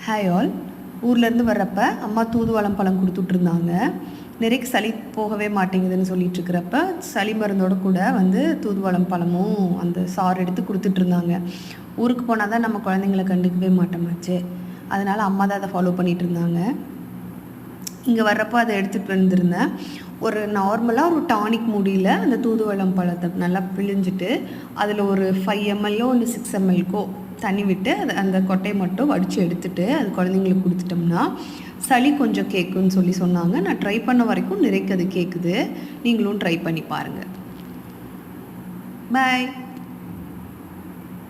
Hi all. ஊர்லேருந்து வர்றப்ப அம்மா தூதுவளம் பழம் கொடுத்துட்ருந்தாங்க. நிறைக்கு சளி போகவே மாட்டேங்குதுன்னு சொல்லிகிட்ருக்கிறப்ப சளி மருந்தோடு கூட வந்து தூதுவளம் பழமும் அந்த சாறு எடுத்து கொடுத்துட்ருந்தாங்க. ஊருக்கு போனால் தான் நம்ம குழந்தைங்கள கண்டுக்கவே மாட்டோமாச்சு. அதனால் அம்மா தான் அதை ஃபாலோ பண்ணிகிட்டு இருந்தாங்க. இங்கே வர்றப்போ அதை எடுத்துகிட்டு வந்திருந்தேன். ஒரு நார்மலாக ஒரு டானிக் மூடியில் அந்த தூதுவளம் பழத்தை நல்லா பிழிஞ்சிட்டு அதில் ஒரு 5 ml இல்லை 6 ml தண்ணி விட்டு அந்த கொட்டையை மட்டும் வடித்து எடுத்துகிட்டு அது குழந்தைங்களுக்கு கொடுத்துட்டோம்னா சளி கொஞ்சம் கேட்குன்னு சொன்னாங்க. நான் ட்ரை பண்ண வரைக்கும் நிறைக்கு அது கேட்குது. நீங்களும் ட்ரை பண்ணி பாருங்கள். பாய்.